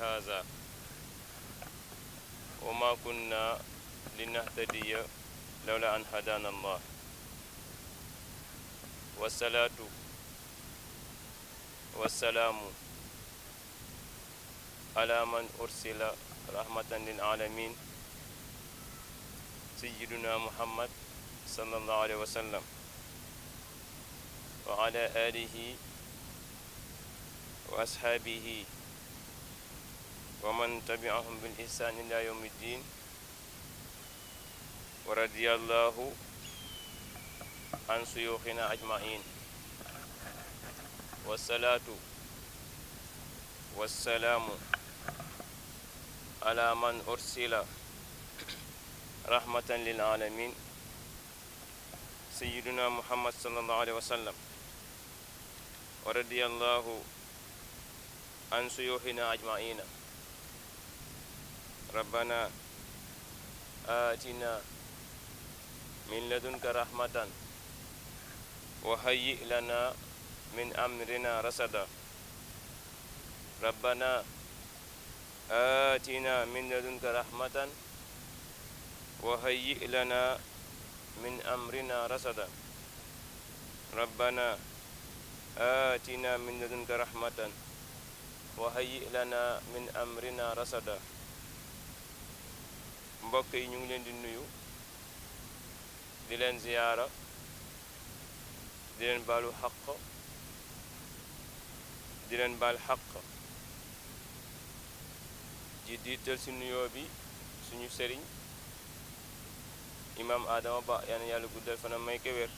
هذا وما كنا لنهتدي لولا أن هدانا الله والصلاة والسلام على من أرسل رحمة للعالمين سيدنا محمد صلى الله عليه وسلم وعلى آله وأصحابه ومن تبعهم بالإحسان إلى يوم الدين ورضي الله عن شيوخنا أجمعين والصلاة والسلام على من أرسل رحمة للعالمين سيدنا محمد صلى الله عليه وسلم ورضي الله عن شيوخنا أجمعين ربنا آتنا من لدنك رحمة وهيئ لنا من أمرنا رشدا ربنا آتنا من لدنك رحمة وهيئ لنا من أمرنا رشدا ربنا آتنا من لدنك رحمة وهيئ لنا من أمرنا رشدا mbokk yi ñu ngi leen di nuyu di leen ziyaara di leen baalu xaq di leen baal xaq ji diital ci nuyoo bi suñu sëriñ imam Adama Ba yal na yàlla guddal fanam may ko wér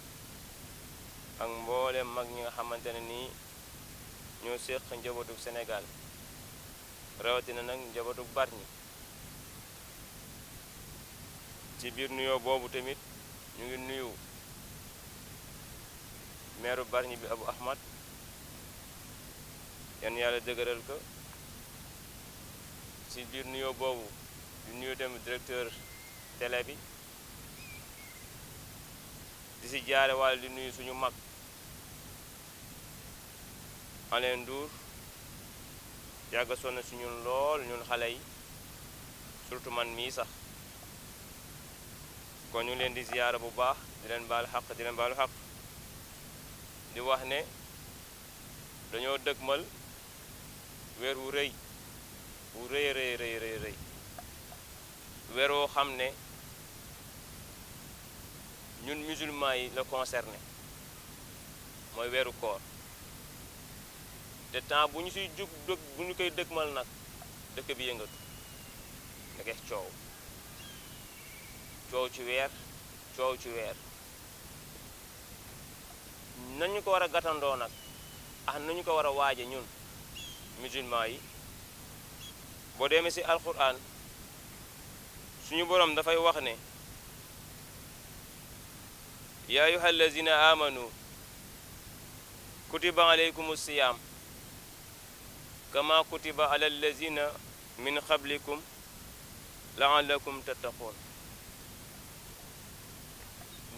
ak mboolem mag ñi nga xamante ne nii ñoo séq njabootug Sénégal rawatina nag njabootug Bargny ci biir nuyoo boobu tamit ñu ngi nuyu meeru Bargny bi Abou Ahmad yan yàlla dëgëral ko ci biir nuyoo boobu di nuyu tamit directeur télé bi di ci jaare walla di nuyu suñu mag Alain Ndour yàgga sonn si ñun lool ñun xale yi surtout man mii sax kon ñu leen di ziyaara bu baax di leen baal xaq di leen baalu xaq di wax ne dañoo dëgmal weer wu rëy wu rëy rëy rëy rëy rëy weer woo xam ne ñun musulman yi la concerné mooy weeru koor te temps bu ñu siy jug bu ñu koy dëgmal nag dëkk bi yëngatu nekees coow ci weer coow ci weer nañu ko war a gàttandoo nag nañu ko war a waaje ñun musulman yi boo demee ci alquran suñu borom dafay wax ne yaa ayyuha allazina amanu kutiba alaykum siyam kama kutiba ala allazina min qablikum la'allakum tattaqun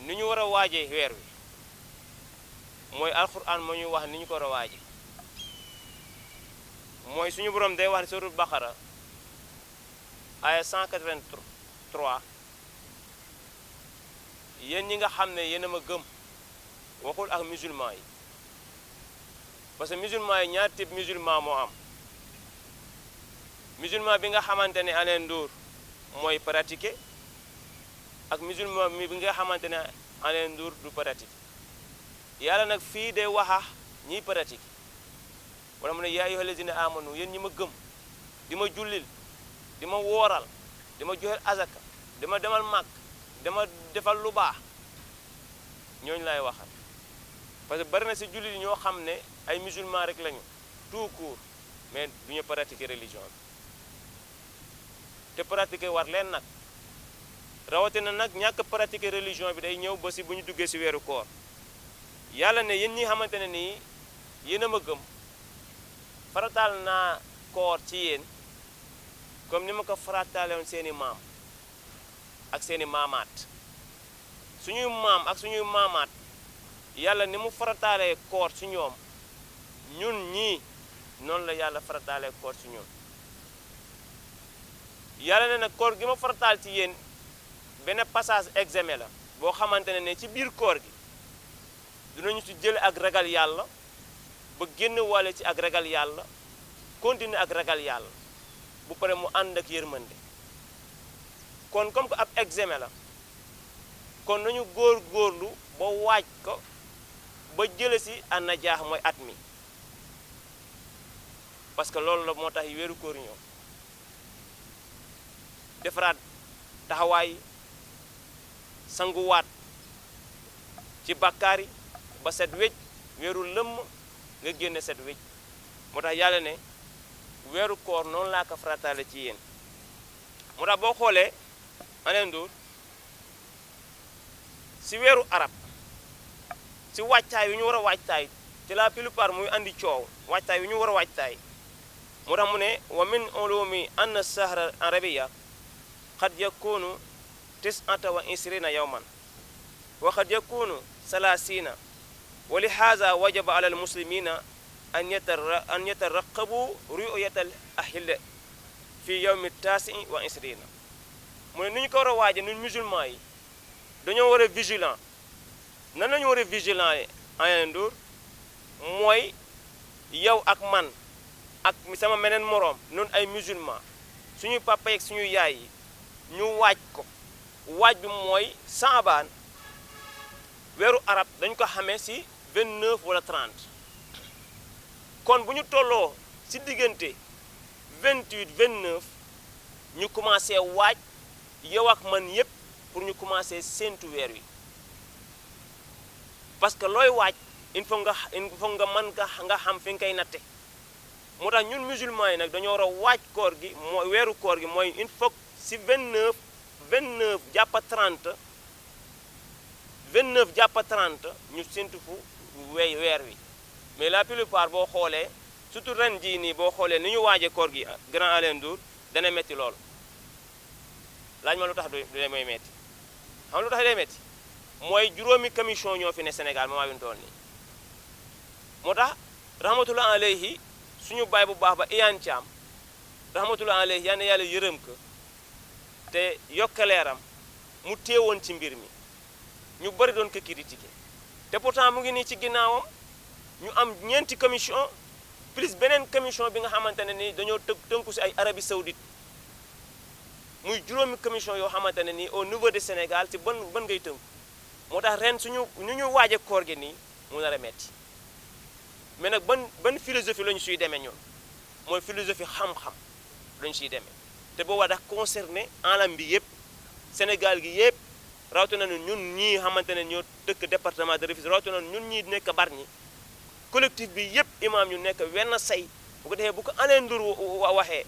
ni ñu war a waaje weer wi mooy alquran moo ñuy wax ni ñu ko war a waaje mooy suñu borom day wax ne suratul baqara aya 183 yéen ñi nga xam ne yéen a ma gëm waxul ak musulman yi parce que musulman yi ñaar type musulman moo am musulman bi nga xamante ne Alain Ndour mooy pratiquer ak musulman bi nga xamante ne Alain Ndour du pratiquer yàlla nag fii day waxa ñiy pratiquer wala mu ne yaa ayyuhal lazina amanu yéen ñi ma gëm di ma jullil di ma wooral di ma joxel azaka di ma demal màkk dama defal lu baax ñooñu lay waxal parce que bari na ci jullit ñoo xam ne ay musulman rek lañu tout court mais du ñu pratiquer religion bi te pratiquer war leen nag rawatina nag ñàkk pratiquer religion bi day ñëw ba ci bu ñu duggee ci weeru koor yàlla ne yéen ñi xamante ne nii yéen a ma gëm farataal naa koor ci yéen comme ni ma ko farataalewoon seeni maam ak seeni maamaat suñuy maam ak suñuy maamaat yàlla ni mu farataalee koor ci ñoom ñun ñii noonu la yàlla farataalee koor ci ñun yàlla ne nag koor gi ma farataal ci yéen benn passage examen la boo xamante ne ci biir koor gi dinañu ci jël ak ragal yàlla ba génn wàlle ci ak ragal yàlla continuer ak ragal yàlla bu pare mu ànd ak yërmande kon comme que ab examen la kon nañu góor-góorlu ba waaj ko ba jële si an najaax mooy at mi parce que loolu la moo tax weeru koor ñëw defaraat taxawaay sanguwaat ci bàkkaar yi ba set wécc weeru lëmm nga génne set wécc moo tax yàlla ne weeru koor noonu laa ko farataale ci yéen moo tax boo xoolee anendur si weeru arab si wàccaay yu ñu war a wàccaay ci la plupart muy andi coow wàccaay yu ñu war a wàccaay moo tax mu ne wa min ulumi anna sahra arabiya qad yakunu 29 yawman wa qad yakunu 30 wa lihaza wajaba ala almuslimina an yataraqabu ru'yata al ahilla fi yawmi 29 mu ne ni ñu ko war a waaje ñun musulman yi dañoo war a vigilant nan lañu war a vigilant Ndour mooy yow ak man ak sama meneen moroom noonu ay musulman suñu papa yeeg suñu yaay yi ñu waaj ko waaj bi mooy saabaan weeru arab dañ ko xamee ci 29 wala 30 kon bu ñu tolloo ci diggante 28 29 ñu commencé waaj yow ak man yépp pour ñu commencé séentu weer wi parce que looy waaj il faut nga mën nga xam fi nga koy natte moo tax ñun musulmans yi nag dañoo war a waaj koor gi mooy weeru koor gi mooy il faut si 29 jàpp 30 29 jàpp 30 ñu séntu fu weer wi mais la plupart boo xoolee surtout ren jii nii boo xoolee ni ñu waajee koor gi grand Alioune Ndour dana metti lool laaj ma lu tax du mooy metti xam lu tax day metti mooy juróomi commission ñoo fi ne Sénégal ma maa toll nii moo tax rahmatullah alayhi suñu baay bu baax ba Iyane Thiam rahmatullah alayhi yal na yàlla yërëm ko te yokkaleeram mu teewoon ci mbir mi ñu bari doon ko critiqué te pourtant mu ngi nii ci ginnaawam ñu am ñeenti commission plus beneen commission bi nga xamante ne ni dañoo tënku si ay Arabie Saoudite muy juróomi commission yoo xamante ne nii au niveau de Sénégal ci ban ngay tënku moo tax ren suñu ñu waaje koor gi nii mu nar a metti mais nag ban philosophie la ñu suy demee ñun mooy philosophie xam-xam la ñu suy demee te boobaa dax concerné alam bi yëpp Sénégal gi yëpp rawatina ñun ñii xamante ne ñoo dëkk département de Rufisque rawatina ñun ñii nekk Bargny collectif bi yëpp imam ñu nekk wenn say bu ko defee bu ko Alioune Ndour waxee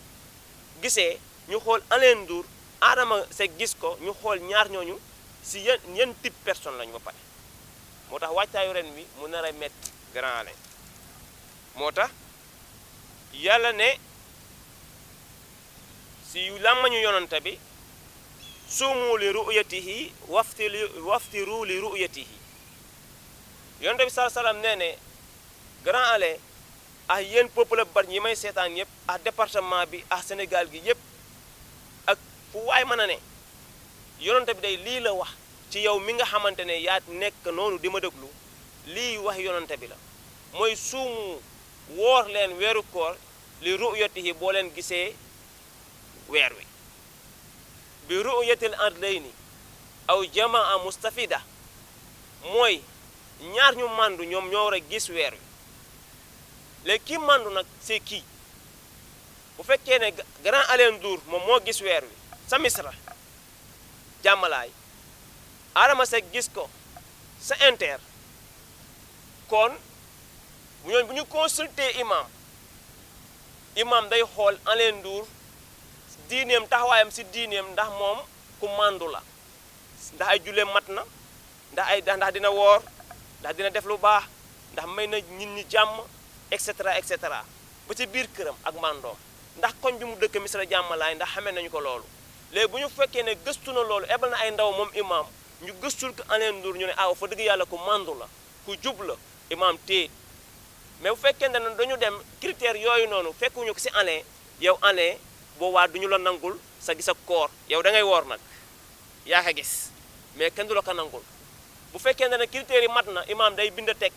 gisee ñu xool Alioune Ndour Adama Seck gis ko ñu xool ñaar ñooñu si yan type personne lañu ba pare moo tax wàccaayu ren bi mu nar a metti grand Alioune moo tax yàlla ne si làmmañu yonante bi suumu li ru'yatihi waftiru li ru'yatihi yonante bi salaam nee ne grand Alioune ak yéen peuple Bargny yi may seetaan yëpp ak département bi ak Sénégal gi yëpp ak fu waay mën a ne yonante bi day lii la wax ci yow mi nga xamante ne yaa nekk noonu di ma déglu lii wax yonante bi la mooy suumu woor leen weeru koor li ru'yatihi boo leen gisee weer wi bi ru'yatil adlayni aw jamaa mustafida mooy ñaar ñu màndu ñoom ñoo war a gis weer wi léegi kii màndu nag c'est kii bu fekkee ne grand Alioune Ndour moom moo gis weer wi sa Misra jàmmalaay Adama Seck gis ko sa Inter kon ñooñu bu ñu consulter imam day xool Alioune Ndour diineem taxawaayam si diineem ndax moom ku màndu la ndax ay julleem mat na ndax dina woor ndax dina def lu baax ndax may na nit ñi jàmm et cetera ba ci biir këram ak màndoom ndax koñ bi mu dëkk Misra jàmmalaay ndax xamee nañu ko loolu léegi bu ñu fekkee ne gëstu na loolu ebal na ay ndaw moom imam ñu gëstul ko Alioune Ndour ñu ne aw fa dëgg yàlla ku màndu la ku jub la imam téye mais bu fekkee ne dañu dem critères yooyu noonu fekkuñu ko si Alioune yow Alioune boobaa duñu la nangul sa gis ak koor yow da ngay woor nag yaa ko gis mais kenn du la ko nangul bu fekkee ne critères yi mat na imaam day bind teg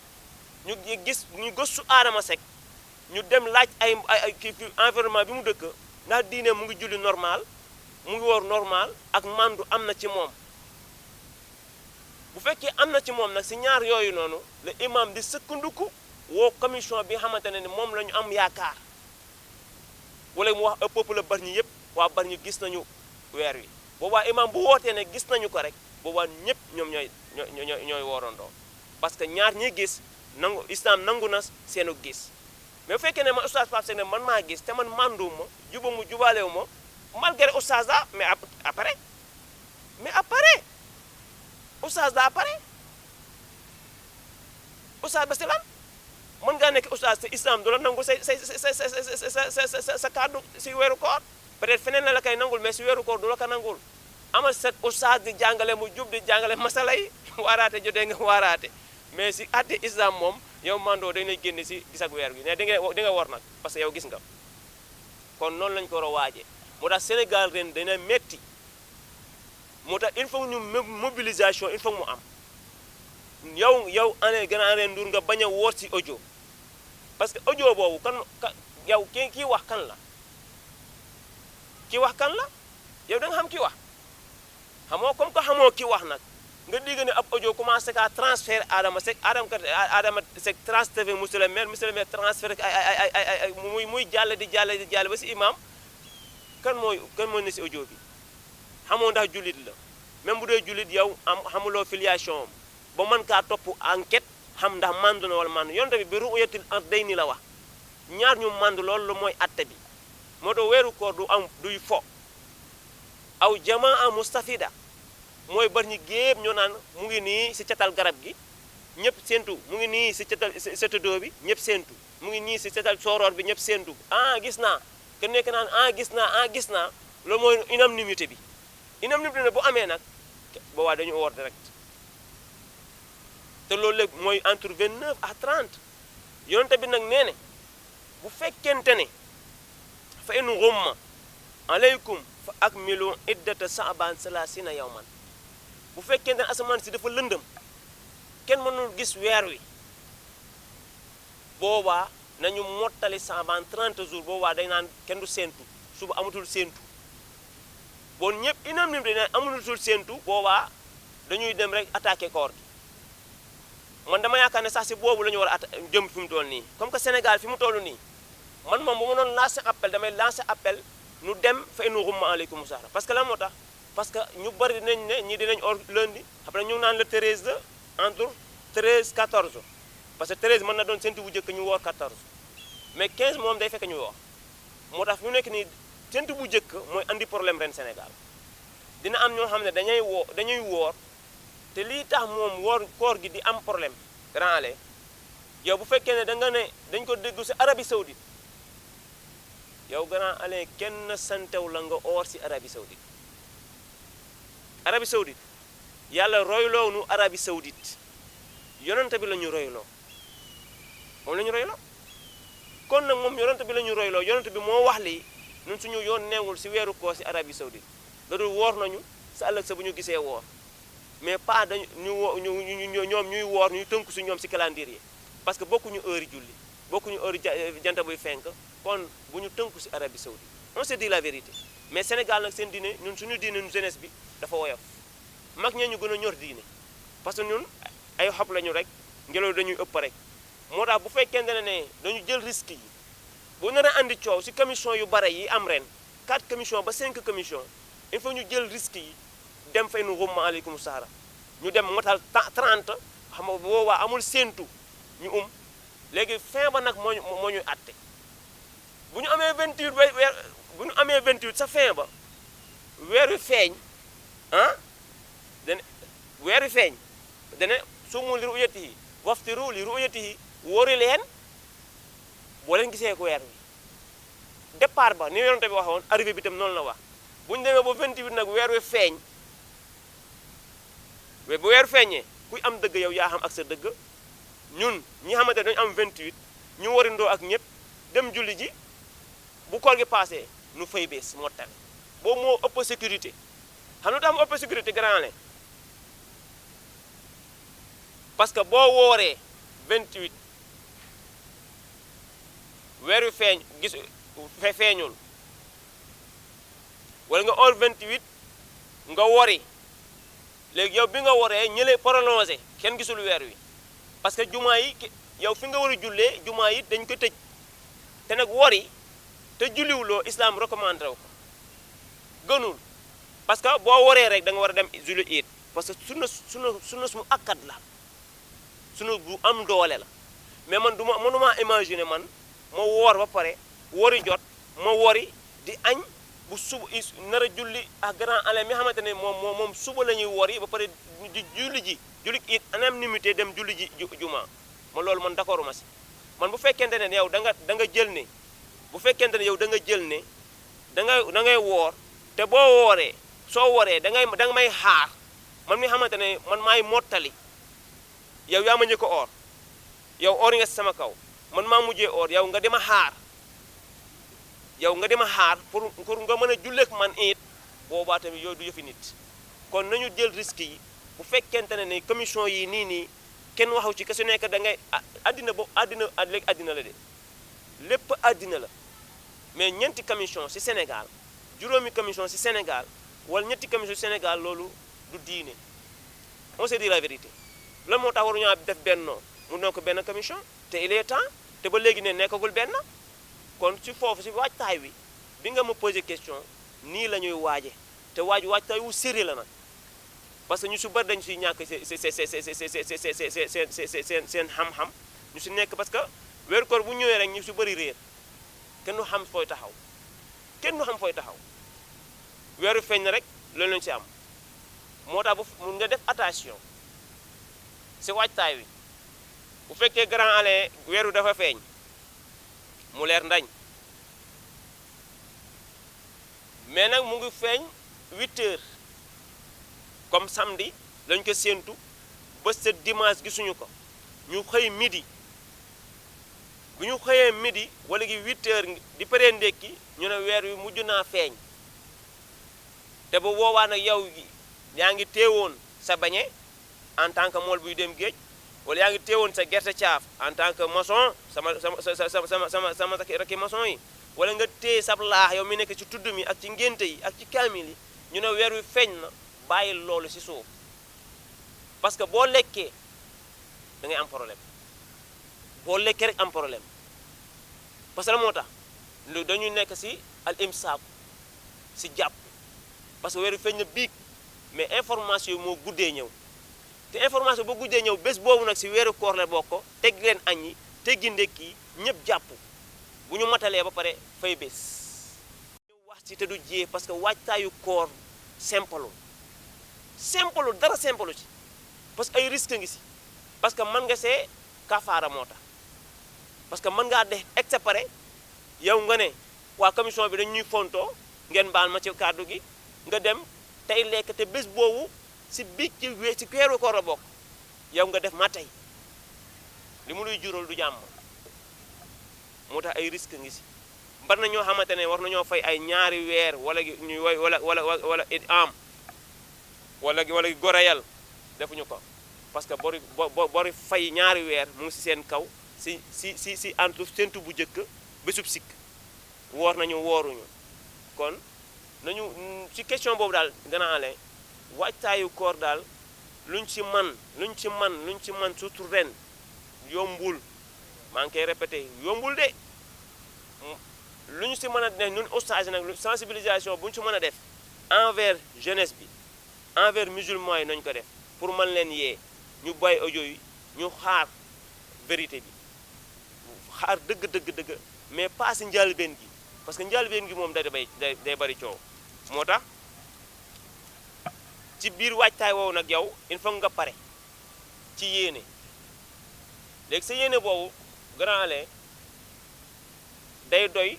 ñu gëstu Adama Seck ñu dem laaj ay environnement bi mu dëkk ndax diine mu ngi julli normal mu ngi woor normal ak mandu am na ci moom bu fekkee am na ci moom nag si ñaar yooyu noonu la imam di sëkkandiku woo commission bi nga xamante ne ni moom la ñu am yaakaar wala mu wax peuple Bargny yëpp waa Bargny gis nañu weer wi boobaa imam bu wootee ne gis nañu ko rek boobaa ñëpp ñoom ñooy woorandoo parce que ñaar ñi gis nangu islam nangu na seenu gis mais bu fekkee ne ma oustaz Pape Seck ne man maa gis te man manduwuma jubaalewu ma malgré oustaz la mais après oustaz la après oustaz ba si lan mën ngaa nekk oustaz te islam du la nangu sa kàddu si weeru koor peut-être feneen la koy nangul mais si weeru koor du la ko nangul amal sa oustaz di jàngale mu jub di jàngale masala yi waaraate jotee nga waaraate mais si àtte islam moom yow mandoo dañ lay génne si gis ak weer gi ne di nga war nag parce que yow gis nga kon noonu lañ ko war a waajee moo tax Sénégal ren dana metti moo tax il faut ñu mobilisation il faut mu am yow Grand Ndour nga bañ a woor si audio parce que audio boobu yow kii wax kan la yow da nga xam kii wax xamoo comme que xamoo kii wax nag nga digg ne ab audio commencé ka transfert Adama Seck Adama Seck transféré monsieur le maire transféré ay muy jàll di jàll ba si imam kan mooy ne si audio bi xamoo ndax jullit la même bu dee jullit yow xamuloo filiation ba mën kaa topp enquête xam ndax mandu na wala mandu yonte bi ru'yatil ardayni la wax ñaar ñu mandu loolu mooy atte bi moo tax weeru koor duy fo aw jamaa mustafida mooy Bargny gépp ñoo naan mu ngi nii si catal garab gi ñëpp séentu mu ngi nii si catal setadoo bi ñëpp séentu mu ngi nii si catal sooroor bi ñëpp séentu gis naa ke nekk naan gis naa loolu mooy unanimité bi unanimité ne bu amee nag boobaa dañu woor direct te loolu léegi mooy entre 29 à 30 yonente bi nag nee ne bu fekkente ne fa in ghumma aleykum fa akmilu iddata sa'ban salasina yawman bu fekkente ne asamaan si dafa lëndëm kenn mënul gis weer wi boobaa nañu mottali sa'ban 30 jours boobaa dañ naan kenn du séentu suba amatul séentu bon ñëpp unanimité ne amatul séentu boobaa dañuy dem rek attaqué koor gi man dama yaakaar ne sax si boobu la ñu war a jëm fi mu toll nii comme que Sénégal fi mu toll nii man moom bu ma doon lancé appel damay lancé appel nu dem fa inu rumma aleykum sahra parce que lan moo tax parce que ñu bari dinañ ne ñii dinañ or lundi après ñu naan le 13 entre 13 14 parce que 13 mën na doon séntu bu njëkk ñu woor 14 mais 15 moom day fekk ñu woor moo tax fi mu nekk nii séntu bu njëkk mooy andi problème ren Sénégal dina am ñoo xam ne dañuy woor te lii tax moom koor gi di am problème Grand Allé yow bu fekkee ne da nga ne dañ ko déggu si Arabie Saoudite yow Grand Allé kenn santew la nga oor si Arabie Saoudite Arabie Saoudite yàlla royloo nu Arabie Saoudite yonente bi la ñu royloo moom la ñu royloo kon nag moom yonente bi la ñu royloo yonente bi moo wax lii ñun suñu yoon neewul si weeru koor si Arabie Saoudite da dul woor nañu sa ëllëg sa bu ñu gisee woor mais pas dañu ñoom ñuy woor ñuy tënku si ñoom si calendrier parce que bokkuñu heure yi julli bokkuñu heure jant buy fenk kon bu ñu tënku si Arabie Saoudite on se dit la vérité mais Sénégal nag seen diine ñun suñu diine ñun jeunesse bi dafa woyof mag ñee ñu gën a ñor diine parce que ñun ay xob lañu rek ngelaw dañuy ëpp rek moo tax bu fekkente ne dañu jël risque yi bu nar a andi coow si commission yu bare yi am ren 4 commission ba 5 commission il faut ñu jël risque yi dem fay nu rumma aleykum sahra ñu dem motal 30 xam nga boobaa amul séentu ñu léegi fin ba nag moo ñuy atte bu ñu amee 28 bu ñu amee 28 sa fin ba weeru feeñ weeru feeñ dane suumu li ru'yatihi waftiru li ru'yatihi wóori leen boo leen gisee ko weer wi départ ba ni yonente bi waxoon arrivé bi tam noonu la wax bu ñu demee ba 28 nag weer wi feeñ mais bu weer feeñee kuy am dëgg yow yaa xam ak sa dëgg ñun ñi xamante dañu am 28 ñu warindoo ak ñëpp dem julli ji bu koor gi passé nu fay bees moo tane boobu moo ëpp sécurité xam nga tax mu ëpp sécurité Grand Alain parce que boo wooree 28 weer wi feeñ gis feeñul wala nga or 28 nga wori léegi yow bi nga woree ñële prolongé kenn gisul weer wi parce que jumaa yi yow fi nga war a jullee jumaa yi dañ ko tëj te nag wori te julliwuloo islam recommandé wu ko gënul parce que boo woree rek da nga war a dem julli iid parce que sunna su mu akkat la sunu bu am doole la mais man mënuma imaginer man ma woor ba pare wori jot ma wori di añ bu suba nar a julli ak Grand Alain mi xamante ne moom suba la ñuy wori ba pare di julli it anonymité dem julli ji juma man loolu man d'accord ma si man bu fekkente ne yow da nga jël ne bu fekkente ne yow da nga jël ne da ngay woor te boo wooree soo wooree da nga may xaar man mi xamante ne man maay mottali yow yaa ma njëkk a oor yow oor nga si sama kaw man maa mujjee oor yow nga dema xaar pour nga mën a julleek man it boobaa tamit yooyu du yëfi nit kon nañu jël risque yi bu fekkente ne commission yi nii kenn waxu ci ke su nekk da ngay addina boobu léegi addina la de lépp addina la mais ñeenti commission ci Sénégal juróomi commission ci Sénégal wala ñetti commission ci Sénégal loolu du diine on se dit la vérité lan moo tax waruñu def bennoo mu nekk benn commission te il est temps te ba léegi ne nekkagul benn kon ci foofu ci waajtaay wi bi nga ma posé question nii la ñuy waaje te waajtaay wu sérieux la nag parce que ñu su bari dañu siy ñàkk seen xam-xam ñu si nekk parce que weeru koor bu ñëwee rek ñu si bëri réer kenn du xam fooy taxaw weeru feeñ na rek loolu lañu si am moo tax bu nga def attention si waajtaay wi bu fekkee Grand Alain weeru dafa feeñ mu leer ndañ mais nag mu ngi feeñ 8 heures comme samedi lañ ko séentu ba sa dimanche gisuñu ko ñu xëy midi bu ñu xëyee midi wala gi 8 heures di paree ndékki ñu ne weer wi mujj naa feeñ te bu boobaa nag yow yaa ngi teewoon sa bañe en tant que mool buy dem géej wala yaa ngi teewoon sa gerte caaf en tant que maçon sama rakki maçon yi wala nga téye sab laax yow mi nekk ci tudd mi ak ci ngénte yi ak ci kaamil yi ñu ne weer wi feeñ na bàyyi loolu ci suuf parce que boo lekkee da ngay am problème boo lekkee rek am problème parce que la moo tax dañuy nekk ci al imsaaku ci jàpp parce que weer wi feeñ na biig mais information yi moo guddee ñëw te information ba guddee ñëw bés boobu nag ci weeru koor la bokk teg leen añ yi teggi ndekki yi ñëpp jàpp bu ñu matalee ba pare fay bés ñu wax ci te du jiyee parce que waajtaayu koor simple dara simple ci parce que ay risque ngi ci parce que mën nga see kafaara moo tax parce que mën ngaa def exprès yow nga ne waa commission bi dañuy fontoo ngeen baal ma ci kàddu gi nga dem tey lekk te bés boobu ci biig ci weeru koor la bokk yow nga def ma tey li mu luy jural du jàmm moo tax ay risque ngi ci bari na ñoo xamante ne war nañoo fay ay ñaari weer wala ñuy wala it am wala goreyal defuñu ko parce que bori fay ñaari weer mu ngi ci seen kaw si entre sentu bu njëkk bésub sikk woor nañu wooruñu kon nañu ci question boobu daal Grand Alain waajtaayu koor daal luñ ci man surtout ren yombul maa ngi koy répété yombul de lu ñu ci mën a def ñun oustaz nag sensibilisation bu ñu ci mën a def envers jeunesse bi envers musulmans yi nañu ko def pour mën leen yee ñu bàyyi audio yi ñu xaar vérité bi xaar dëgg mais pas ci njëlbéen gi parce que njëlbéen gi moom day bari coow moo tax ci biir waajtaay woowu nag yow il faut nga pare ci yéene léegi sa yéene boobu Grand Alain day doy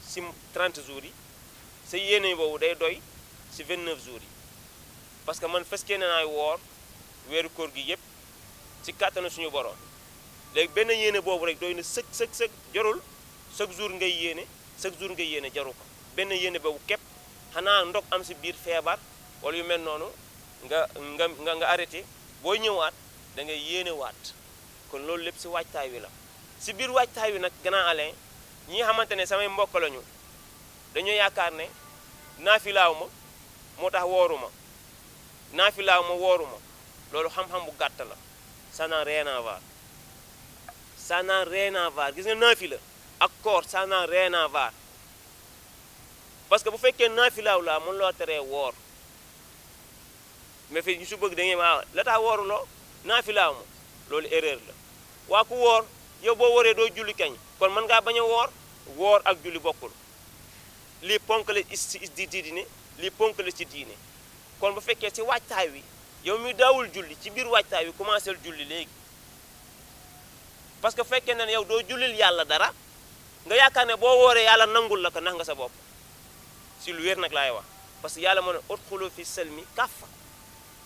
ci 30 jours yi sa yéene boobu day doy ci 29 jours yi parce que man feskee ne naay woor weeru koor gi yépp ci kàttanu suñu borom léegi benn yéene boobu rek doy na sëg jarul chaque jour ngay yéene jaru ko benn yéene boobu képp xanaa ndox am si biir feebar wala yu mel noonu nga arrêté booy ñëwaat da ngay yéene waat kon loolu lépp si waajtaay wi la si biir waajtaay wi nag Grand Alain ñi nga xamante ne samay mbokk lañu dañoo yaakaar ne naafilaaw ma moo tax wooruma naafilaaw ma wooruma loolu xam-xam bu gàtt la ça n'a rien à voir ça n'a rien à voir gis nga naafila ak koor ça n'a rien à voir parce que bu fekkee naafilaaw laa mën loo teree woor mais fi ñu su bëgg da ngeen ma la tax wooruloo naafilaaw ma loolu erreur la waa ku woor yow boo wooree doo julli kañ kon mën ngaa bañ a woor ak julli bokkul lii ponk la di diine lii ponk la ci diine kon bu fekkee ci waajtaay wi yow mi daawul julli ci biir waajtaay wi commencé julli léegi parce que fekkee ne yow doo jullil yàlla dara nga yaakaar ne boo wooree yàlla nangul la ko nax nga sa bopp si lu wér nag laay wax parce que yàlla moo ne udxulu fi selmi kaffa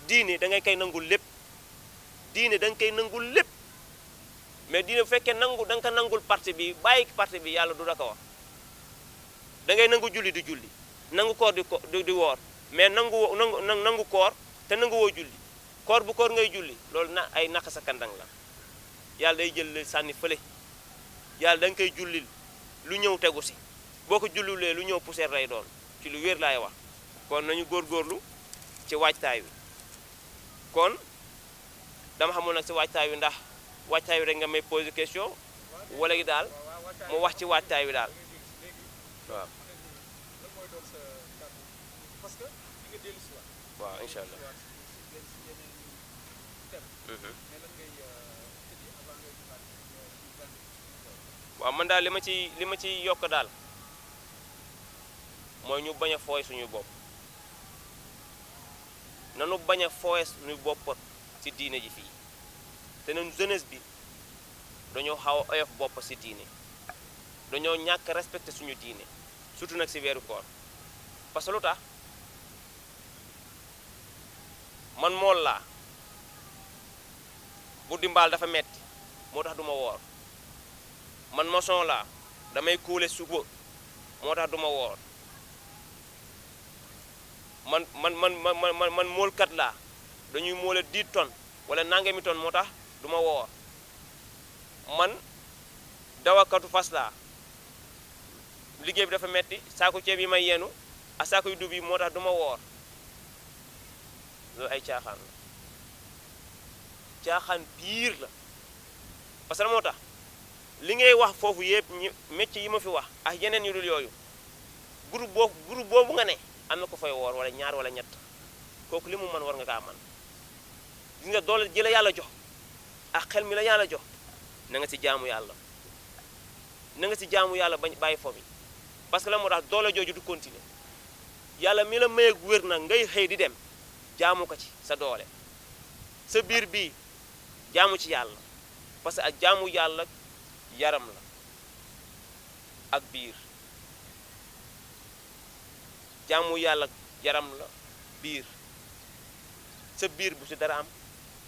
diine da ngay koy nangul lépp diine da nga koy nangul lépp mais diine bu fekkee nangu da nga ko nangul parti bi bàyyi parti bi yàlla du da ko wax da ngay nangu julli di julli nangu koor di woor mais nangu koor te nangu woo julli koor bu koor ngay julli loolu na ay naka sa kandang la yàlla day jël sànni fële yàlla da nga koy jullil lu ñëw tegu si boo ko jullulee lu ñëw poussière lay doon ci lu wér laay wax kon nañu góorgóorlu ci waajtaay wi kon dama xamul nag si waajtaay wi ndax waajtaay wi rek nga may poser question wala gi daal mu wax ci waajtaay wi daal waaw waaw incha allah waaw man daal li ma ci yokk daal mooy ñu bañ a fooy suñu bopp nanu bañ a fooy suñu bopp ci diine ji fii te ñun jeunesse bi dañoo xaw a oyof bopp ci diine dañoo ñàkk respecté suñu diine surtout nag ci weeru koor parce que lu tax man mool laa bu dimbaal dafa metti moo tax duma woor man maçon laa damay kuule suba moo tax duma woor man moolkat laa dañuy moole 10 tonnes wala nangami tonnes moo tax duma woor man dawakatu fas laa liggéey bi dafa metti saako ceeb yi may yenu ak saako yu dub yi moo tax duma woor loolu ay caaxaan la caaxaan biir la parce que moo tax li ngay wax foofu yëpp métier yi ma fi wax ak yeneen yu dul yooyu groupe boobu nga ne am na ko fay woor wala ñaar wala ñett kooku li mu mën war nga kaa man gis nga doole ji la yàlla jox ak xel mi la yàlla jox na nga ci jaamu yàlla na nga ci jaamu yàlla bañ bàyyi fo bi parce que la moo tax doole jooju du continuer yàlla mi la mayeeg wér nag ngay xëy di dem jaamu ko ci sa doole sa biir bii jaamu ci yàlla parce que ak jaamu yàlla yaram la ak biir jaamu yàlla yaram la biir sa biir bu ci dara am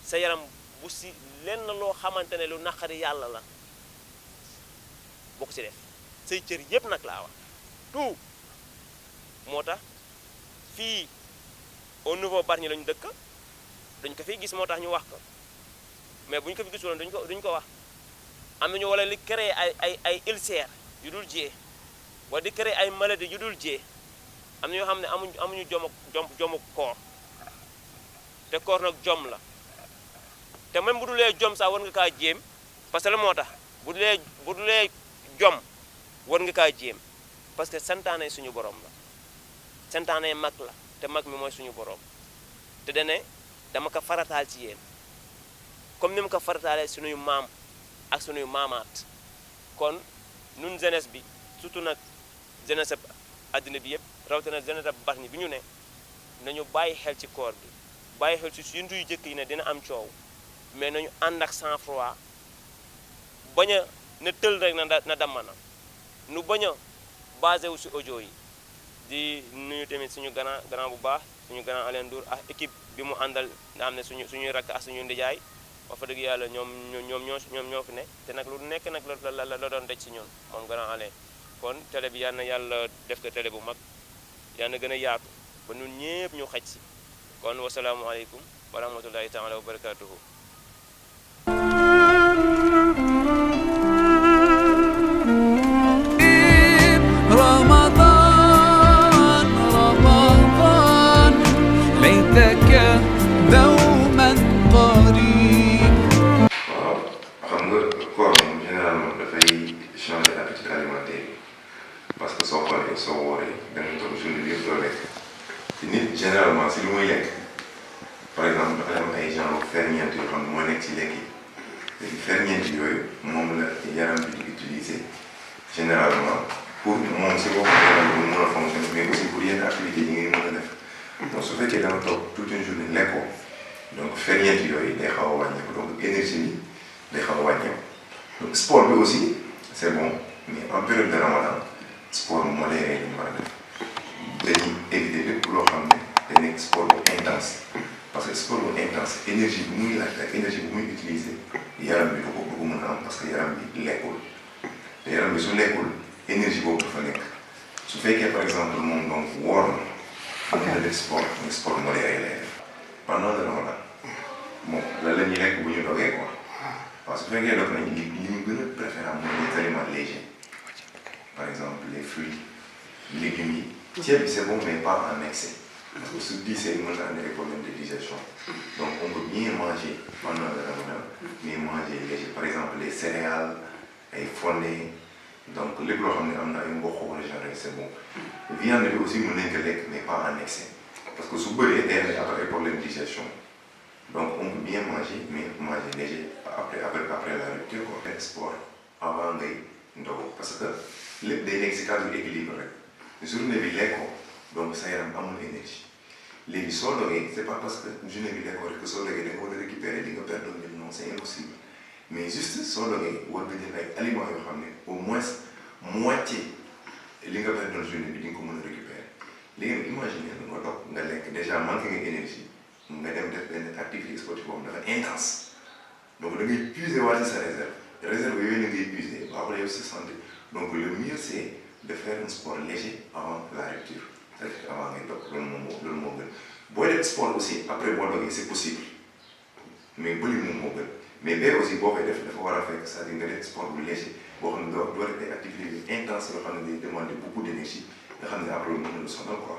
sa yaram bu si lenn loo xamante ne lu naqari yàlla la boo ko ci def say cër yépp nag laa wax tout moo tax fii au niveau Bargny lañu dëkk dañ ko fiy gis moo tax ñu wax ko mais bu ñu ko fi gisuloon duñ ko wax am nañu wala li créer ay ulcère yu dul jee wala di créer ay maladie yu dul jee am na ñoo xam ne amuñu jomu koor te koor nag jom la te même bu dulee jom sax war nga kaa jéem parce que la moo tax bu dulee jom war nga kaa jéem parce que santaane suñu borom la santaane mag la te mag mi mooy suñu borom te dane dama ko farataal ci yéen comme ni mu ko farataalee suñuy maam ak suñuy maamaat kon nun jeunesse bi surtout nag jeunesse àddina bi yëpp rawatina jeunesse Bargny bi ñu ne nañu bàyyi xel ci koor bi bàyyi xel ci yuntu yu jëkk yi ne dina am coow mais nañu ànd ak sang-froid bañ a ne tël rek na dammana nu bañ a basé wu si audio yi di nuyu tamit suñu grand bu baax suñu grand Alain Ndour ak équipe bi mu àndal nga xam ne suñuy rakk ak suñu ndijaay wax fa dëgg yàlla ñoom ñoo fi ne te nag lu nekk nag la doon dej si ñun moom grand Alain kon télé bi yal na yàlla def ko télé bu mag yàlla na gën a yaatu ba ñun ñëpp ñu xaj si kon wasalaamualeykum wa rahmatullahi taala wa barakatuhu رمضان رمضان ليتك دوما قريب. waaw xam nga koor moom généralement dafay changer habitude alimentaire parce que soo xoolee soo wooree da nga toog journée bi yëpp doo lekk te nit généralement si lu muy lekk par exemple dafa am ay genre ferñeent yoo xam ne moo nekk ci lekk yi léegi ferñeent yooyu moom la yaram bi di utiliser généralement pour moom si boppam yaram bi mën a fonctionner mais aussi pour yenn activités yi ngay mën a def donc su fekkee da nga toog toute une journée lekkoo donc ferñeent yooyu day xaw a wàññeeku donc énergie bi day xaw a wàññeeku donc sport bi aussi c' est bon mais en période de ramadan sport modéré lañu war a def dañuy éviter lépp loo xam ne day nekk sport bu intense parce que sport bu intense énergie bi muy laaj ak énergie bu muy utiliser yaram bi du ko mën a am parce que yaram bi lekkul te yaram bi su lekkul énergie boobu dafa nekk su fekkee par exemple moom donc woor na am na def sport mais sport modéré lay def pendant le ramadan bon lan la ñuy lekk bu ñu dogee quoi parce que su fekkee dog nañ li ñu gën a préférable mooy les aliments légers par exemple les fruits légumes yi ceeb bi c'est bon mais pas en excès parce que su diisee mën na andi ay problèmes de digestion donc on peut bien manger pendant le ramadan mais manger léger par exemple les céréales ay fondés donc lépp loo xam ne am na ay mboq wala genre c'est bon viande bi aussi mën nañ ko lekk mais pas en excès parce que su bëree day andi après ay problèmes de digestion donc on peut bien manger mais manger léger après la rupture quoi. Sport avant ngay ndogu parce que lépp day nekk si cadre équilibre rek journée bi lekkoo donc sa yaram amul énergie léegi soo dogee c'est pas parce que journée bi lekkoo rek que soo dogee da nga war a récupérer di nga perdre lépp non c'est impossible mais juste soo dogee war nga jël ay aliments yoo xam ne au moins moitié li nga perdre journée bi di nga ko mën a récupérer léegi nag imaginer nga dog nga lekk déjà manqué nga énergie nga dem def benn activité sportive boobu dafa intense donc da ngay puiser waat sa réserve yooyu la ngay puiser baaxul yow sa santé donc le mieux c'est de faire un sport léger avant la rupture c'est-à-dire avant ngay dog loolu moo gën booy def sport aussi après boo dogee c'est possible mais bëri moom moo gën mais bee aussi boo koy def dafa war a fekk c'est-à-dire nga def sport bu léger boo xam ne doo def ay activités yu intense yoo xam ne day demander beaucoup d'énergie nga xam ne après mën na lu sonal quoi.